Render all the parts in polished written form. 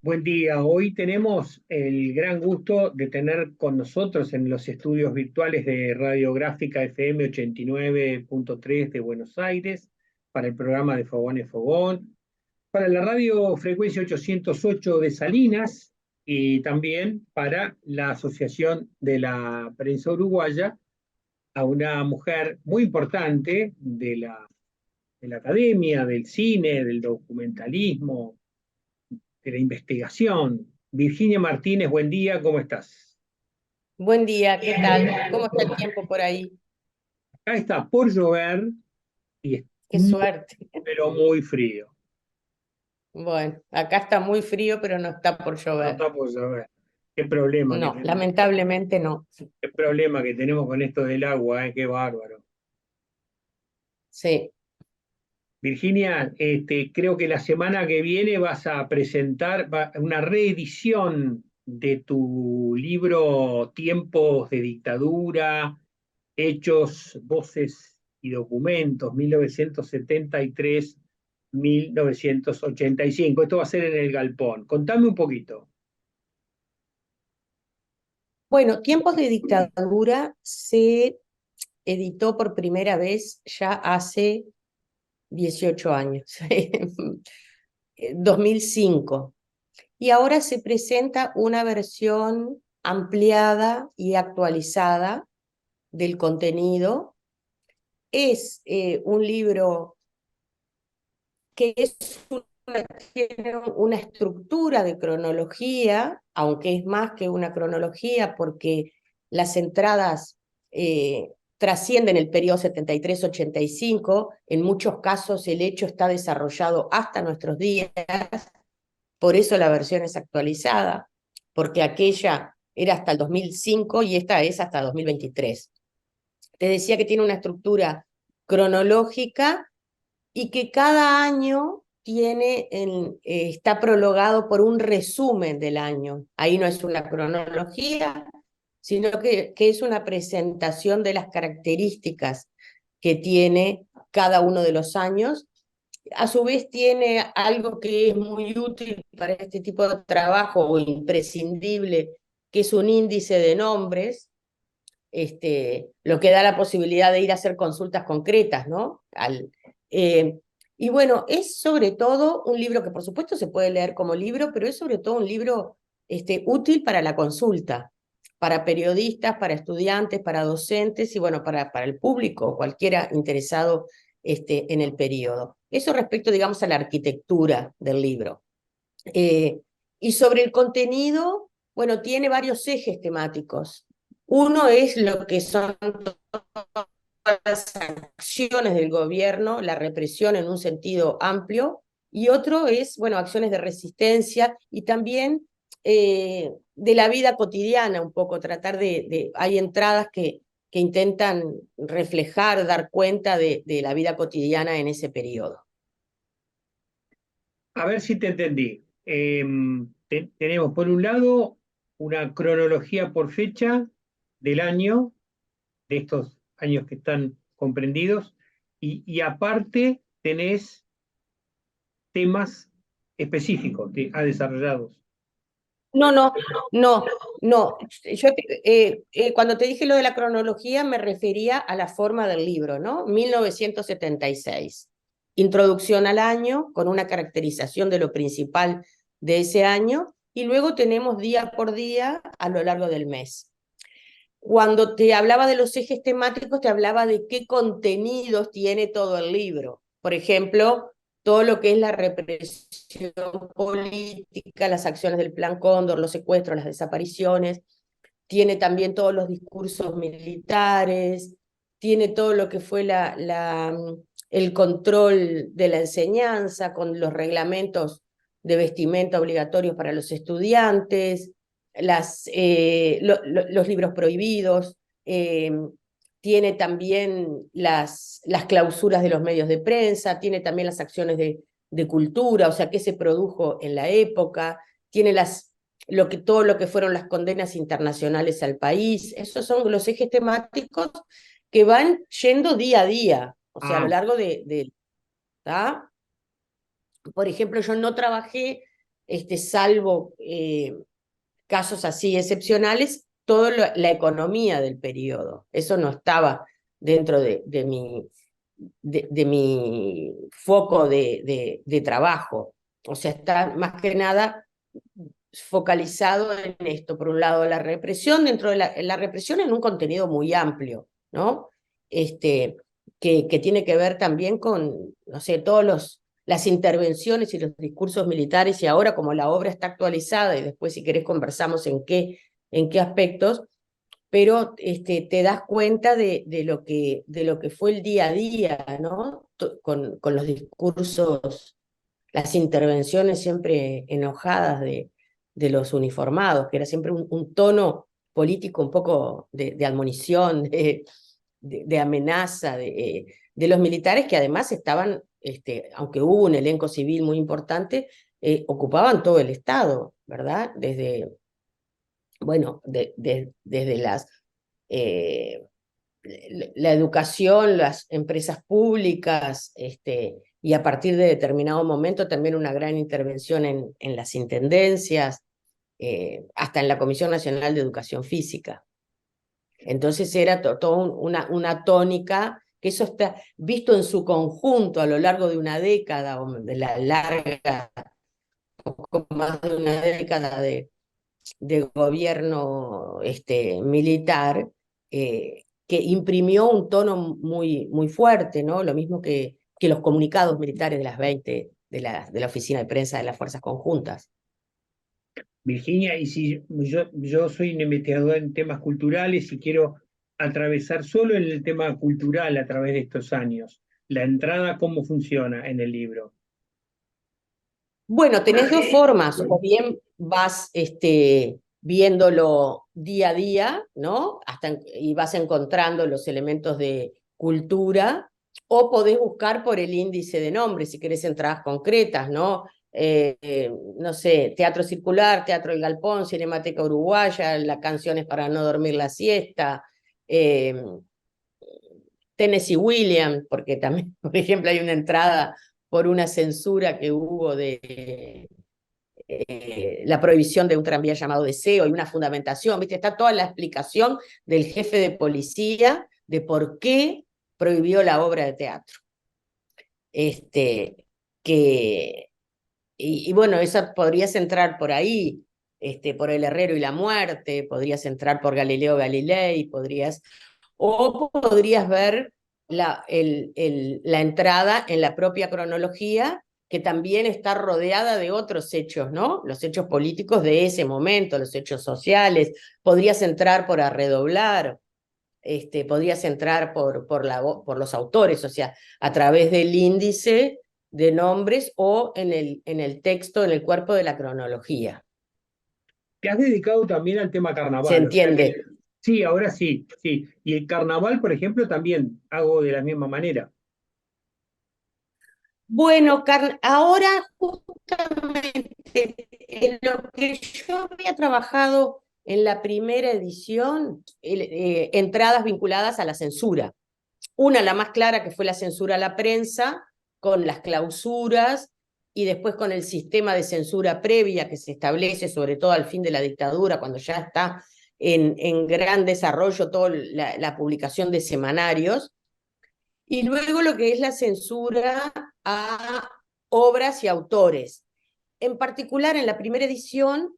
Buen día. Hoy tenemos el gran gusto de tener con nosotros en los estudios virtuales de Radiográfica FM 89.3 de Buenos Aires, para el programa de Fogón es Fogón, para la radio frecuencia 808 de Salinas y también para la Asociación de la Prensa Uruguaya, a una mujer muy importante de la academia, del cine, del documentalismo, de la investigación. Virginia Martínez, buen día, ¿cómo estás? Buen día, ¿qué tal? ¿Cómo está el tiempo por ahí? Acá está por llover y es Qué suerte. pero muy frío. Bueno, acá está muy frío, pero no está por No llover. está por llover. Qué problema que No, tenemos. lamentablemente no. Qué problema que tenemos con esto del agua, qué bárbaro. Sí. Virginia, creo que la semana que viene vas a presentar una reedición de tu libro Tiempos de Dictadura, Hechos, Voces y Documentos, 1973-1985. Esto va a ser en el Galpón. Contame un poquito. Bueno, Tiempos de Dictadura se editó por primera vez ya hace 18 años, 2005. Y ahora se presenta una versión ampliada y actualizada del contenido. Es un libro que tiene una estructura de cronología, aunque es más que una cronología porque las entradas trascienden el periodo 73-85, en muchos casos el hecho está desarrollado hasta nuestros días, por eso la versión es actualizada, porque aquella era hasta el 2005 y esta es hasta 2023. Te decía que tiene una estructura cronológica y que cada año está prologado por un resumen del año. Ahí no es una cronología, sino que es una presentación de las características que tiene cada uno de los años. A su vez tiene algo que es muy útil para este tipo de trabajo o imprescindible, que es un índice de nombres, lo que da la posibilidad de ir a hacer consultas concretas, ¿no? Y bueno, es sobre todo un libro que por supuesto se puede leer como libro, pero es sobre todo un libro útil para la consulta, para periodistas, para estudiantes, para docentes y bueno, para el público, cualquiera interesado en el periodo. Eso respecto, digamos, a la arquitectura del libro. Y sobre el contenido, bueno, tiene varios ejes temáticos. Uno es lo que son todas las acciones del gobierno, la represión en un sentido amplio, y otro es, bueno, acciones de resistencia y también de la vida cotidiana un poco, tratar hay entradas que intentan reflejar, dar cuenta de la vida cotidiana en ese periodo. A ver si te entendí. Tenemos por un lado una cronología por fecha del año, de estos años que están comprendidos, y aparte tenés temas específicos desarrollados. No, no, no, no. Cuando te dije lo de la cronología me refería a la forma del libro, ¿no? 1976. Introducción al año con una caracterización de lo principal de ese año y luego tenemos día por día a lo largo del mes. Cuando te hablaba de los ejes temáticos, te hablaba de qué contenidos tiene todo el libro. Por ejemplo, todo lo que es la represión política, las acciones del Plan Cóndor, los secuestros, las desapariciones, tiene también todos los discursos militares, tiene todo lo que fue el control de la enseñanza con los reglamentos de vestimenta obligatorios para los estudiantes, los libros prohibidos, tiene también las clausuras de los medios de prensa, tiene también las acciones de cultura, o sea, qué se produjo en la época, tiene todo lo que fueron las condenas internacionales al país. Esos son los ejes temáticos que van yendo día a día, o sea, a lo Ah, largo ¿tá? Por ejemplo, yo no trabajé, salvo casos así excepcionales, toda la economía del periodo. Eso no estaba dentro de mi foco de trabajo. O sea, está más que nada focalizado en esto. Por un lado, la represión, dentro de la represión en un contenido muy amplio, ¿no? Que tiene que ver también con, no sé, las intervenciones y los discursos militares, y ahora como la obra está actualizada, y después si querés conversamos en qué aspectos, pero te das cuenta de lo que fue el día a día, ¿no? Con los discursos, las intervenciones siempre enojadas de los uniformados, que era siempre un tono político un poco de admonición, de amenaza de los militares que además estaban, aunque hubo un elenco civil muy importante, ocupaban todo el Estado, ¿verdad? Bueno, desde eh, la educación, las empresas públicas, y a partir de determinado momento también una gran intervención en las intendencias, hasta en la Comisión Nacional de Educación Física. Entonces era toda una tónica, que eso está visto en su conjunto a lo largo de una década, o de la larga, poco más de una década de gobierno militar, que imprimió un tono muy fuerte, ¿no? Lo mismo que los comunicados militares de las 20 de la Oficina de Prensa de las Fuerzas Conjuntas. Virginia, y si yo soy un investigador en temas culturales y quiero atravesar solo en el tema cultural a través de estos años, la entrada, ¿cómo funciona en el libro? Bueno, tenés dos formas, o bien vas viéndolo día a día, ¿no? Y vas encontrando los elementos de cultura, o podés buscar por el índice de nombres, si querés entradas concretas, ¿no? No sé, Teatro Circular, Teatro El Galpón, Cinemateca Uruguaya, la Canciones para no dormir la siesta, eh, Tennessee Williams, porque también, por ejemplo, hay una entrada por una censura que hubo de la prohibición de un tranvía llamado Deseo, y una fundamentación, ¿viste? Está toda la explicación del jefe de policía de por qué prohibió la obra de teatro. Este, que, y bueno, eso podrías entrar por ahí, por El Herrero y la Muerte, podrías entrar por Galileo Galilei, o podrías ver la entrada en la propia cronología, que también está rodeada de otros hechos, ¿no? Los hechos políticos de ese momento, los hechos sociales. Podrías entrar por Arredoblar, podrías entrar por los autores, o sea, a través del índice de nombres, o en el texto, en el cuerpo de la cronología. Te has dedicado también al tema ¿Se carnaval, o sea que entiende? sí, ahora sí, sí. Y el carnaval, por ejemplo, también hago de la misma manera. Bueno, ahora justamente en lo que yo había trabajado en la primera edición, entradas vinculadas a la censura. Una, la más clara, que fue la censura a la prensa, con las clausuras, y después con el sistema de censura previa que se establece, sobre todo al fin de la dictadura, cuando ya está en gran desarrollo toda la publicación de semanarios. Y luego lo que es la censura a obras y autores. En particular, en la primera edición,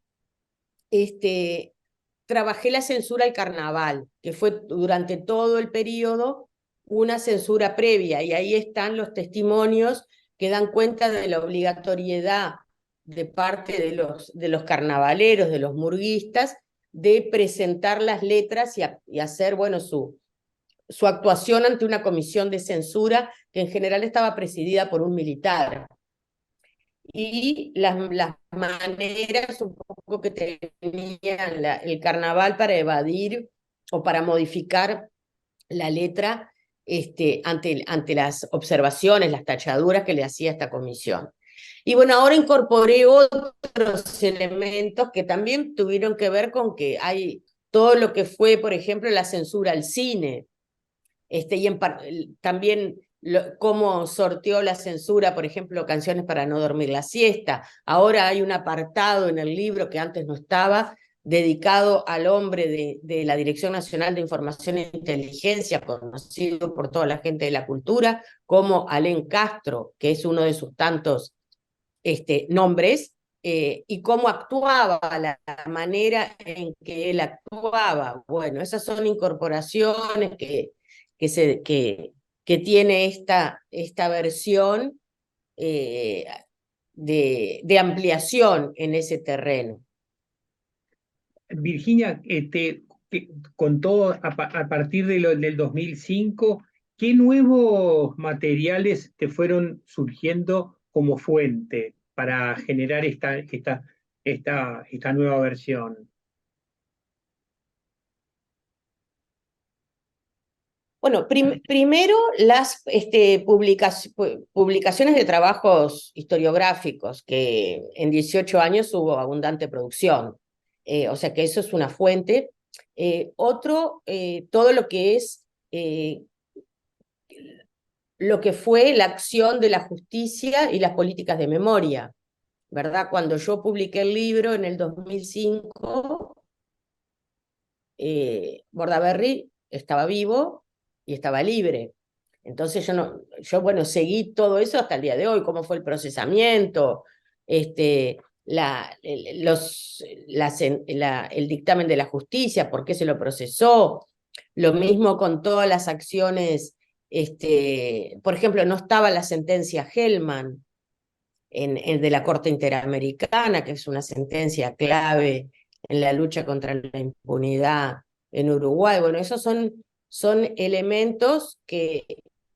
trabajé la censura al carnaval, que fue durante todo el periodo una censura previa, y ahí están los testimonios que dan cuenta de la obligatoriedad de parte de los carnavaleros, de los murguistas, de presentar las letras y hacer, bueno, su actuación ante una comisión de censura que en general estaba presidida por un militar. Y las maneras un poco que tenía el carnaval para evadir o para modificar la letra, ante las observaciones, las tachaduras que le hacía esta comisión. Y bueno, ahora incorporé otros elementos que también tuvieron que ver con que hay todo lo que fue, por ejemplo, la censura al cine, También cómo sorteó la censura, por ejemplo, Canciones para no dormir la siesta. Ahora hay un apartado en el libro que antes no estaba, dedicado al hombre de la Dirección Nacional de Información e Inteligencia, conocido por toda la gente de la cultura, como Alén Castro, que es uno de sus tantos nombres, y cómo actuaba, la manera en que él actuaba. Bueno, esas son incorporaciones que tiene esta versión de ampliación en ese terreno. Virginia, con todo a partir del 2005, ¿qué nuevos materiales te fueron surgiendo como fuente para generar esta nueva versión? Bueno, primero las publicaciones de trabajos historiográficos, que en 18 años hubo abundante producción. O sea que eso es una fuente. Todo lo que fue la acción de la justicia y las políticas de memoria, ¿verdad? Cuando yo publiqué el libro en el 2005, Bordaberry estaba vivo y estaba libre. Entonces bueno, seguí todo eso hasta el día de hoy, cómo fue el procesamiento, el dictamen de la justicia, por qué se lo procesó. Lo mismo con todas las acciones, por ejemplo, no estaba la sentencia Hellman de la Corte Interamericana, que es una sentencia clave en la lucha contra la impunidad en Uruguay. Bueno, esos son elementos que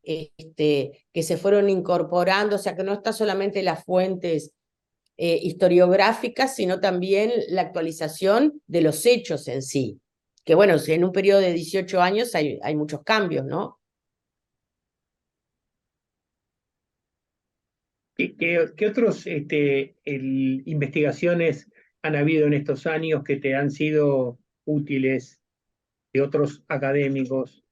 se fueron incorporando, o sea que no está solamente las fuentes historiográficas, sino también la actualización de los hechos en sí. Que bueno, en un periodo de 18 años hay muchos cambios, ¿no? ¿Qué otros investigaciones han habido en estos años que te han sido útiles de otros académicos?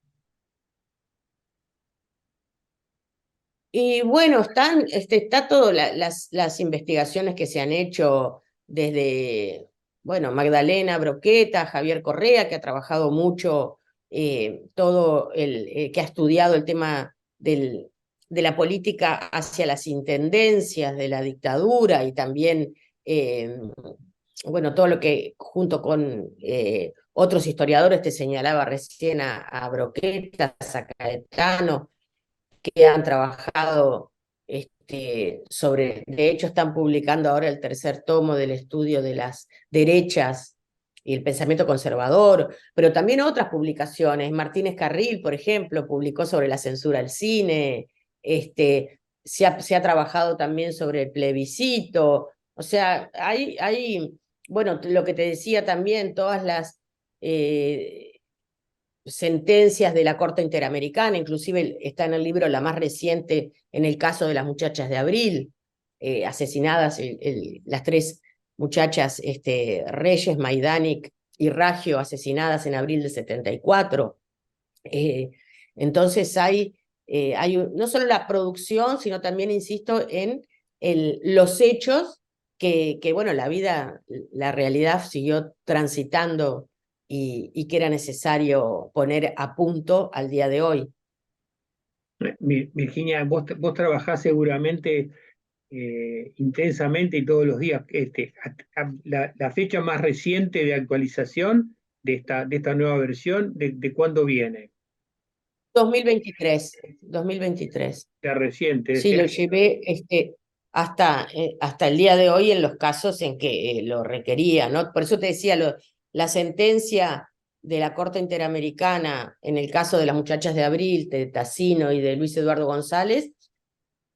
Y bueno, está todo las investigaciones que se han hecho desde, bueno, Magdalena Broqueta, Javier Correa, que ha trabajado mucho, que ha estudiado el tema de la política hacia las intendencias de la dictadura y también, bueno, todo lo que junto con otros historiadores te señalaba recién a Broqueta, a Caetano, que han trabajado de hecho están publicando ahora el tercer tomo del estudio de las derechas y el pensamiento conservador, pero también otras publicaciones. Martínez Carril, por ejemplo, publicó sobre la censura al cine, se ha trabajado también sobre el plebiscito, o sea, bueno, lo que te decía también, todas las sentencias de la Corte Interamericana, inclusive está en el libro la más reciente en el caso de las muchachas de Abril, asesinadas, las tres muchachas Reyes, Maidanic y Raggio, asesinadas en abril del 74. Entonces no solo la producción, sino también, insisto, en los hechos bueno, la realidad siguió transitando y que era necesario poner a punto al día de hoy. Virginia, vos trabajás seguramente intensamente y todos los días. La fecha más reciente de actualización de esta nueva versión, ¿de cuándo viene? 2023. La reciente, de Sí, este lo año. llevé hasta el día de hoy en los casos en que lo requería, ¿no? Por eso te decía, la sentencia de la Corte Interamericana en el caso de las muchachas de Abril, de Tassino y de Luis Eduardo González,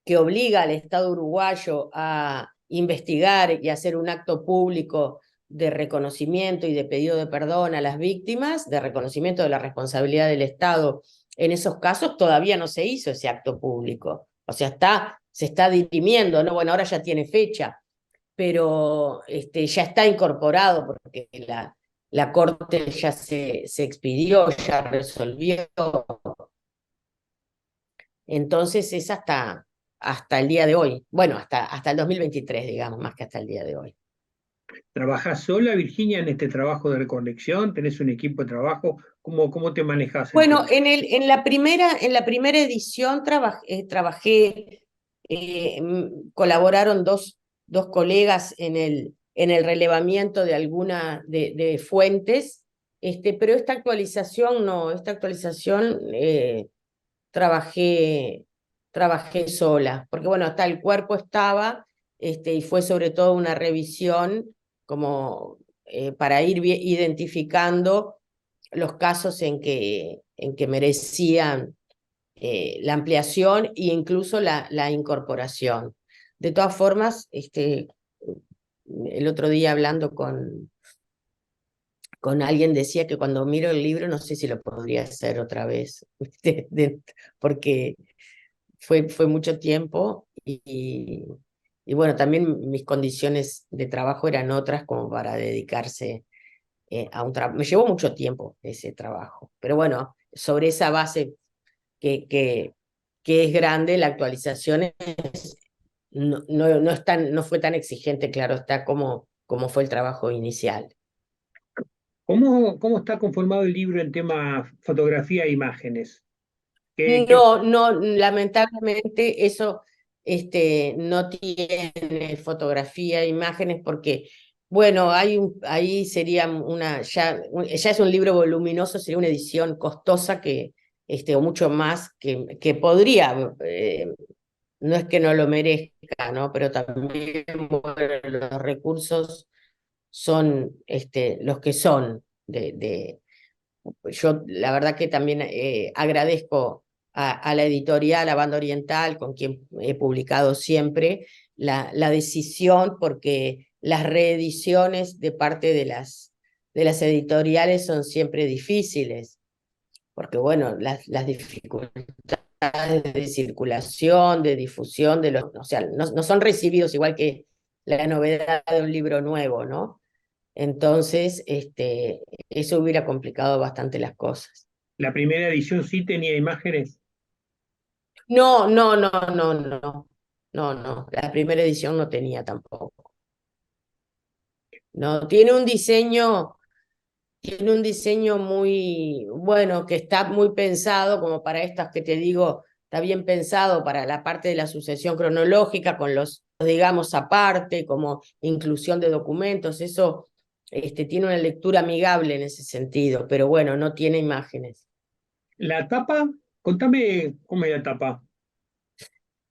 que obliga al Estado uruguayo a investigar y hacer un acto público de reconocimiento y de pedido de perdón a las víctimas, de reconocimiento de la responsabilidad del Estado en esos casos, todavía no se hizo ese acto público. O sea, se está dirimiendo, ¿no? Bueno, ahora ya tiene fecha, pero ya está incorporado porque la Corte ya se expidió, ya resolvió. Entonces es hasta el día de hoy, bueno, hasta el 2023, digamos, más que hasta el día de hoy. ¿Trabajás sola, Virginia, en este trabajo de recolección? ¿Tenés un equipo de trabajo? ¿Cómo te manejás el Bueno, tema? en la primera edición trabajé, colaboraron dos colegas en el relevamiento de alguna de fuentes, pero esta actualización no, esta actualización trabajé, trabajé sola, porque bueno, hasta el cuerpo estaba, y fue sobre todo una revisión como para ir identificando los casos en que merecían la ampliación e incluso la incorporación. De todas formas, el otro día hablando con alguien decía que cuando miro el libro no sé si lo podría hacer otra vez, porque fue mucho tiempo y bueno, también mis condiciones de trabajo eran otras como para dedicarse a un trabajo. Me llevó mucho tiempo ese trabajo, pero bueno, sobre esa base que es grande, la actualización no fue tan exigente, claro está, como fue el trabajo inicial. ¿Cómo está conformado el libro en tema fotografía e imágenes? ¿Qué No, no, lamentablemente eso no tiene fotografía, imágenes, porque, bueno, ahí sería ya es un libro voluminoso, sería una edición costosa o mucho más que podría, no es que no lo merezca, ¿no? Pero también, bueno, los recursos son los que son yo la verdad que también agradezco a la editorial, a Banda Oriental, con quien he publicado siempre, la decisión, porque las reediciones de parte de las editoriales son siempre difíciles, porque bueno, las dificultades de circulación, de difusión, o sea, no son recibidos igual que la novedad de un libro nuevo, ¿no? Entonces, eso hubiera complicado bastante las cosas. la primera edición sí tenía imágenes? No, no, no, no, no, no, no. La primera edición no tenía tampoco. No, tiene un diseño muy bueno, que está muy pensado, como para estas que te digo, está bien pensado para la parte de la sucesión cronológica, con digamos, aparte, como inclusión de documentos, eso tiene una lectura amigable en ese sentido, pero bueno, no tiene imágenes. ¿La tapa? Contame cómo es la tapa.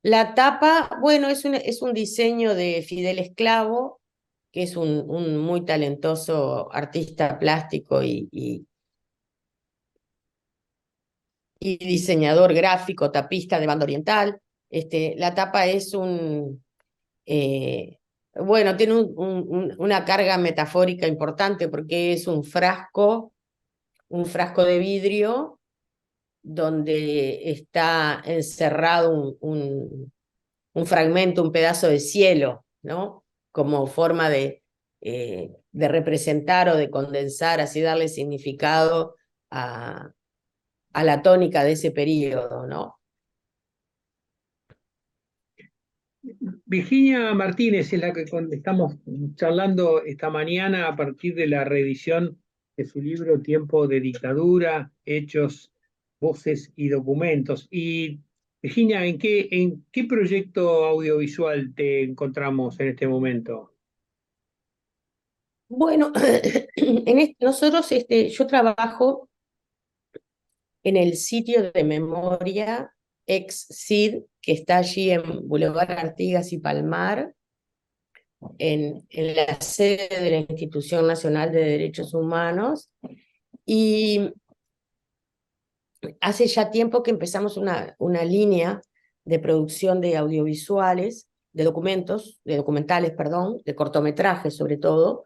La tapa, bueno, es un diseño de Fidel Esclavo, que es un muy talentoso artista plástico y diseñador gráfico, tapista de Banda Oriental. La tapa eh, bueno, tiene una carga metafórica importante porque es un frasco de vidrio donde está encerrado un fragmento, un pedazo de cielo, ¿no? Como forma de representar o de condensar, así darle significado a la tónica de ese periodo, ¿no? Virginia Martínez es la que estamos charlando esta mañana a partir de la reedición de su libro Tiempo de Dictadura, Hechos, Voces y Documentos. Y Virginia, ¿en qué proyecto audiovisual te encontramos en este momento? Bueno, nosotros, yo trabajo en el sitio de memoria ex-CID, que está allí en Boulevard Artigas y Palmar, en la sede de la Institución Nacional de Derechos Humanos, y hace ya tiempo que empezamos una línea de producción de audiovisuales, de documentales, perdón, de cortometrajes sobre todo,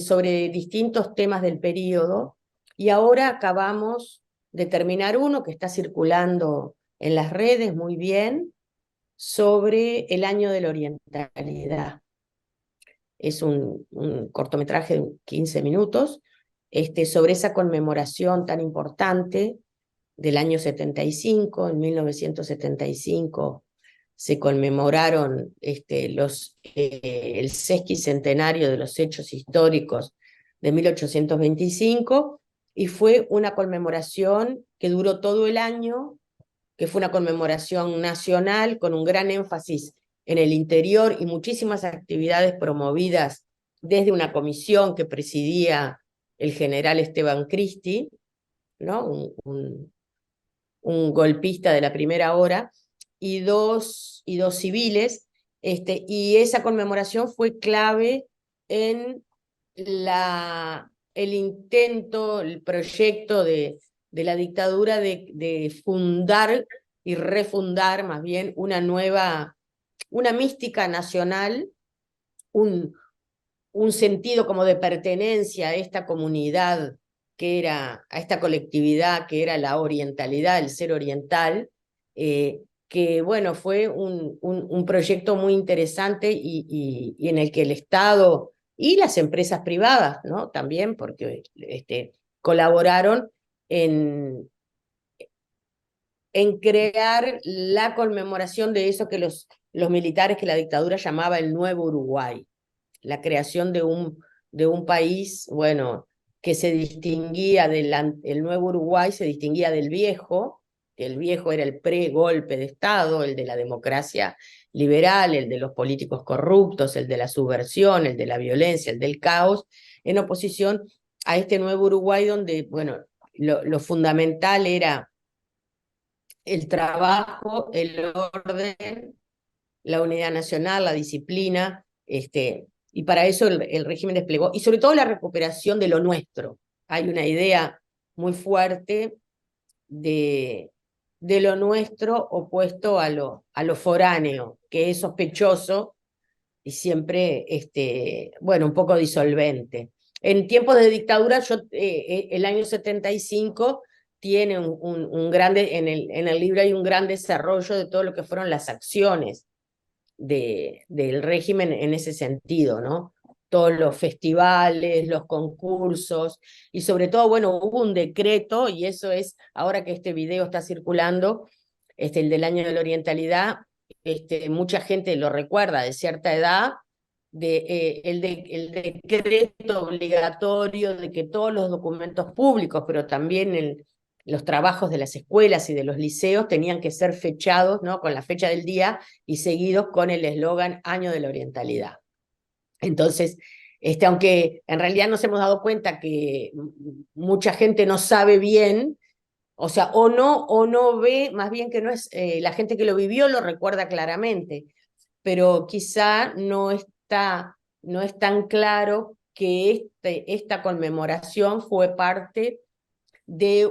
sobre distintos temas del periodo, y ahora acabamos de terminar uno que está circulando en las redes muy bien, sobre el año de la orientalidad. Es un cortometraje de 15 minutos, sobre esa conmemoración tan importante del año 75. En 1975 se conmemoraron el sesquicentenario de los hechos históricos de 1825, y fue una conmemoración que duró todo el año, que fue una conmemoración nacional con un gran énfasis en el interior y muchísimas actividades promovidas desde una comisión que presidía el general Esteban Cristi, ¿no? Un golpista de la primera hora, y dos civiles, y esa conmemoración fue clave en el intento, el proyecto de la dictadura de fundar y refundar más bien una mística nacional, un, un sentido como de pertenencia a esta comunidad a esta colectividad que era la orientalidad, el ser oriental, que bueno, fue un proyecto muy interesante y en el que el Estado y las empresas privadas, ¿no? También, porque colaboraron en crear la conmemoración de eso que los militares, que la dictadura llamaba el Nuevo Uruguay, la creación de un país, bueno, que se distinguía el Nuevo Uruguay se distinguía del viejo, que el viejo era el pre-golpe de Estado, el de la democracia liberal, el de los políticos corruptos, el de la subversión, el de la violencia, el del caos, en oposición a este Nuevo Uruguay donde, bueno, lo fundamental era el trabajo, el orden, la unidad nacional, la disciplina, y para eso el régimen desplegó, y sobre todo la recuperación de lo nuestro. Hay una idea muy fuerte de lo nuestro opuesto a lo foráneo, que es sospechoso y siempre, bueno, un poco disolvente. En tiempos de dictadura, el año 75 tiene un grande, en el libro hay un gran desarrollo de todo lo que fueron las acciones del régimen en ese sentido, ¿no? Todos los festivales, los concursos, y sobre todo, bueno, hubo un decreto, y eso es, ahora que este video está circulando, el del año de la orientalidad, mucha gente lo recuerda de cierta edad, el decreto obligatorio de que todos los documentos públicos, pero también los trabajos de las escuelas y de los liceos tenían que ser fechados, ¿no? Con la fecha del día y seguidos con el eslogan Año de la Orientalidad. Entonces, aunque en realidad nos hemos dado cuenta que mucha gente no sabe bien, o sea, o no ve, más bien que no es, la gente que lo vivió lo recuerda claramente, pero quizá no es tan claro que esta conmemoración fue parte de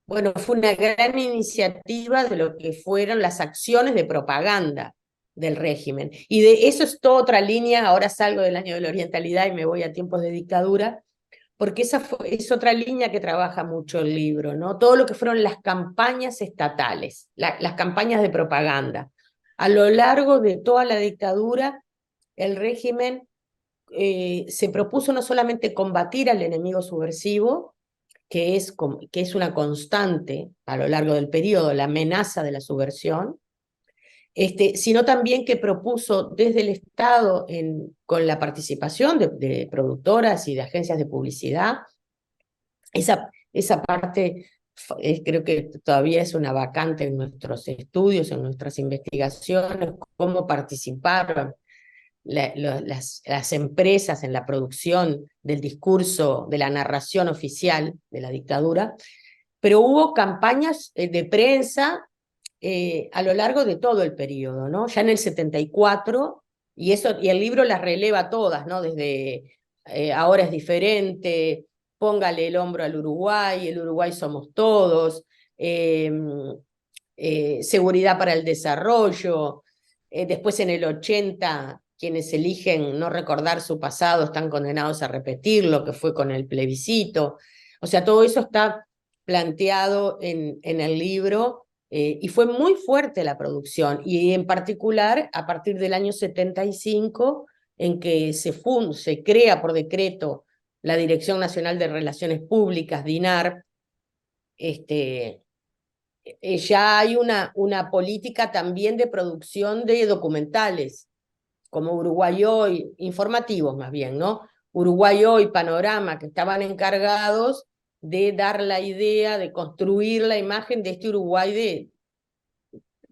bueno, fue una gran iniciativa de lo que fueron las acciones de propaganda del régimen. Y de eso es toda otra línea, ahora salgo del año de la orientalidad y me voy a tiempos de dictadura, porque es otra línea que trabaja mucho el libro, ¿no? Todo lo que fueron las campañas estatales, las campañas de propaganda. A lo largo de toda la dictadura, el régimen se propuso no solamente combatir al enemigo subversivo, que es una constante a lo largo del periodo, la amenaza de la subversión, sino también que propuso desde el Estado, con la participación de productoras y de agencias de publicidad, esa parte creo que todavía es una vacante en nuestros estudios, en nuestras investigaciones, cómo participaron las empresas en la producción del discurso, de la narración oficial de la dictadura, pero hubo campañas de prensa a lo largo de todo el periodo, ¿no? Ya en el 74, y el libro las releva todas, ¿no? Desde Ahora es diferente, Póngale el hombro al Uruguay, El Uruguay somos todos, Seguridad para el desarrollo, después en el 80 quienes eligen no recordar su pasado están condenados a repetir lo que fue con el plebiscito. O sea, todo eso está planteado en el libro, y fue muy fuerte la producción, y en particular a partir del año 75, en que se crea por decreto la Dirección Nacional de Relaciones Públicas, DINAR, ya hay una política también de producción de documentales, como Uruguay Hoy, informativos más bien, ¿no? Uruguay Hoy, Panorama, que estaban encargados de dar la idea, de construir la imagen de este Uruguay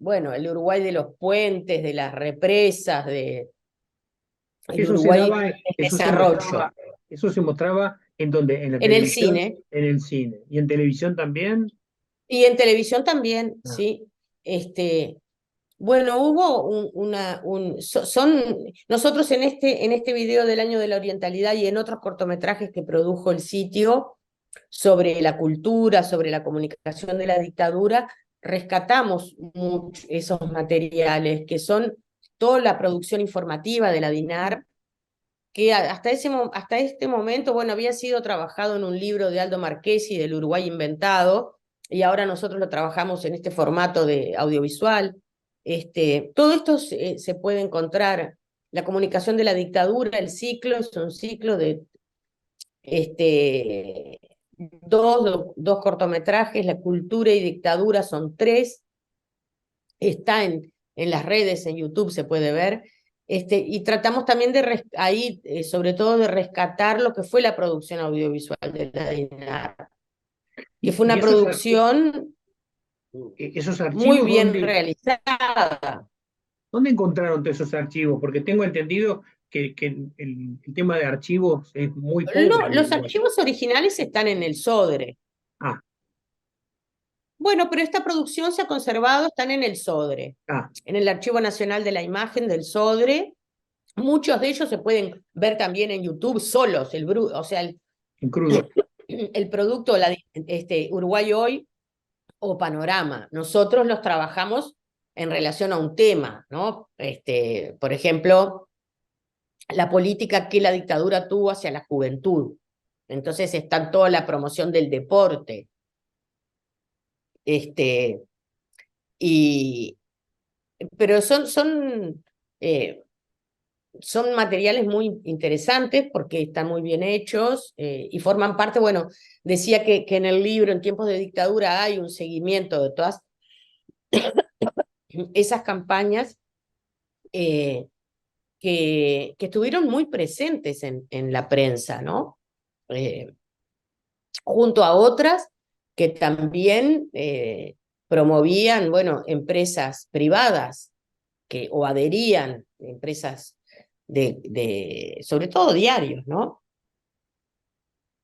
bueno, el Uruguay de los puentes, de las represas, el Eso se Uruguay daba, en eso se desarrollo. mostraba, eso se mostraba ¿en donde? ¿En la En el televisión? cine, En el cine. ¿Y en televisión también? y en televisión también, Ah, sí. Bueno, hubo nosotros en este video del Año de la Orientalidad y en otros cortometrajes que produjo el sitio sobre la cultura, sobre la comunicación de la dictadura, rescatamos esos materiales que son toda la producción informativa de la DINAR, que hasta este momento, bueno, había sido trabajado en un libro de Aldo Marchesi del Uruguay Inventado, y ahora nosotros lo trabajamos en este formato de audiovisual. Todo esto se puede encontrar. La comunicación de la dictadura, el ciclo, es un ciclo de dos cortometrajes, La cultura y dictadura son tres, está en las redes, en YouTube se puede ver, y tratamos también de ahí, sobre todo, de rescatar lo que fue la producción audiovisual de la DINAR, que fue y una producción esos muy archivos, bien realizada. ¿dónde encontraron todos esos archivos? Porque tengo entendido que el tema de archivos es muy pobre No, en los Uruguay. archivos originales están en el Sodre. Ah, Bueno, pero esta producción se ha conservado, están en el Sodre, ah, en el Archivo Nacional de la Imagen del Sodre. Muchos de ellos se pueden ver también en YouTube solos, o sea, en crudo. el producto, Uruguay Hoy o Panorama. Nosotros los trabajamos en relación a un tema, ¿no? Por ejemplo, la política que la dictadura tuvo hacia la juventud. Entonces está toda la promoción del deporte. Este, y, pero son materiales muy interesantes porque están muy bien hechos y forman parte, bueno, decía que en el libro, en tiempos de dictadura, hay un seguimiento de todas esas campañas eh, que estuvieron muy presentes en la prensa, ¿no? Eh, Junto a otras que también promovían, bueno, empresas privadas o adherían, empresas sobre todo diarios, ¿no?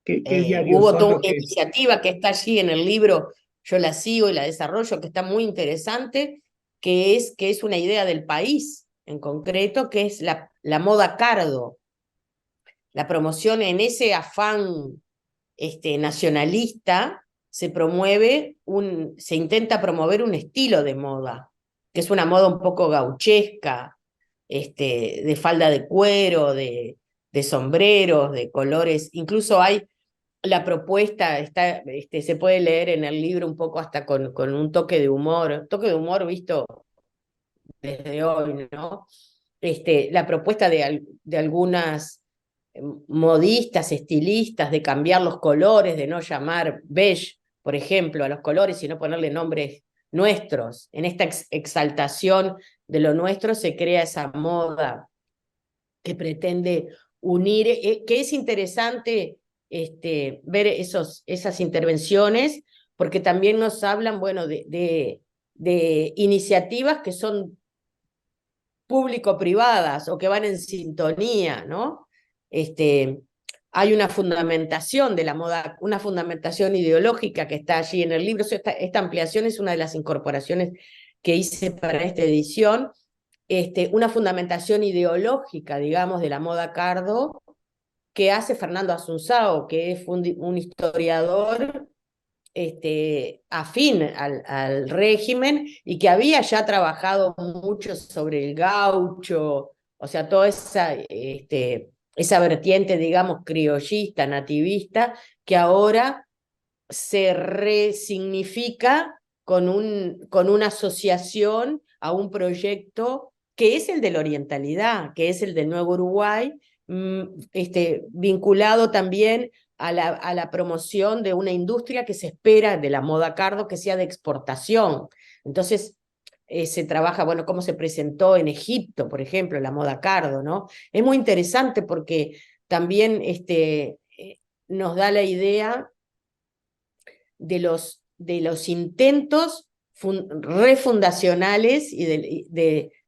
¿Qué diarios Hubo son toda los una que iniciativa que está allí en el libro, yo la sigo y la desarrollo, que está muy interesante, que es una idea del país en concreto, que es la moda cardo, la promoción en ese afán nacionalista, se intenta promover un estilo de moda, que es una moda un poco gauchesca, de falda de cuero, de sombreros, de colores, incluso hay la propuesta se puede leer en el libro un poco hasta con un toque de humor visto desde hoy, ¿no? La propuesta de algunas modistas, estilistas, de cambiar los colores, de no llamar beige, por ejemplo, a los colores, sino ponerle nombres nuestros. En esta exaltación de lo nuestro se crea esa moda que pretende unir, que es interesante ver esas intervenciones, porque también nos hablan, bueno, de iniciativas que son público-privadas o que van en sintonía, ¿no? Hay una fundamentación de la moda, una fundamentación ideológica que está allí en el libro. Esta ampliación es una de las incorporaciones que hice para esta edición, una fundamentación ideológica, digamos, de la moda cardo que hace Fernando Asunzao, que es un historiador afín al régimen y que había ya trabajado mucho sobre el gaucho, o sea, toda esa vertiente, digamos, criollista, nativista, que ahora se resignifica con una asociación a un proyecto que es el de la orientalidad, que es el del Nuevo Uruguay, vinculado también a la promoción de una industria que se espera de la moda cardo que sea de exportación. Entonces, se trabaja, bueno, cómo se presentó en Egipto, por ejemplo, la moda cardo, ¿no? Es muy interesante porque también nos da la idea de los intentos refundacionales y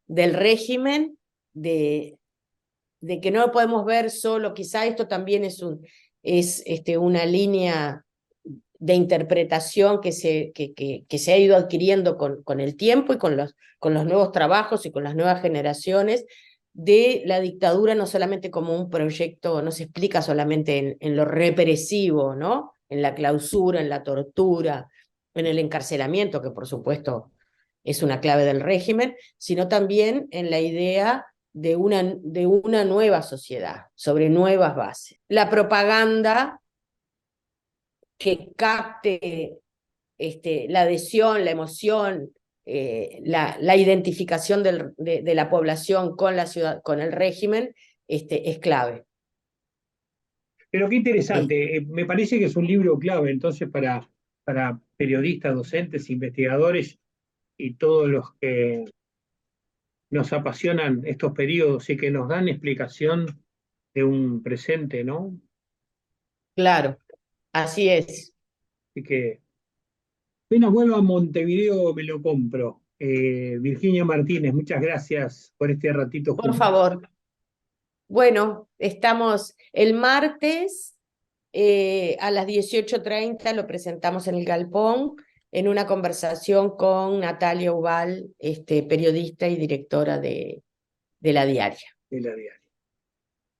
del régimen, de que no lo podemos ver solo, quizá esto también es una línea de interpretación que se ha ido adquiriendo con el tiempo y con los nuevos trabajos y con las nuevas generaciones, de la dictadura no solamente como un proyecto, no se explica solamente en lo represivo, ¿no? En la clausura, en la tortura, en el encarcelamiento, que por supuesto es una clave del régimen, sino también en la idea de una nueva sociedad, sobre nuevas bases. La propaganda que capte la adhesión, la emoción, la identificación de la población con la ciudad, con el régimen, es clave. Pero qué interesante, me parece que es un libro clave entonces para periodistas, docentes, investigadores y todos los que nos apasionan estos periodos y que nos dan explicación de un presente, ¿no? Claro, así es. Así que apenas vuelva a Montevideo me lo compro. Virginia Martínez, muchas gracias por este ratito Por juntos. favor. Bueno, estamos el martes a las 18:30, lo presentamos en el Galpón, en una conversación con Natalia Ubal, periodista y directora de La Diaria. De la diaria.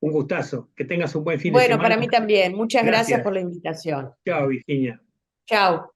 Un gustazo, que tengas un buen fin de Bueno, semana. para mí también. Muchas gracias Gracias. por la invitación. Chao, Virginia. Chao.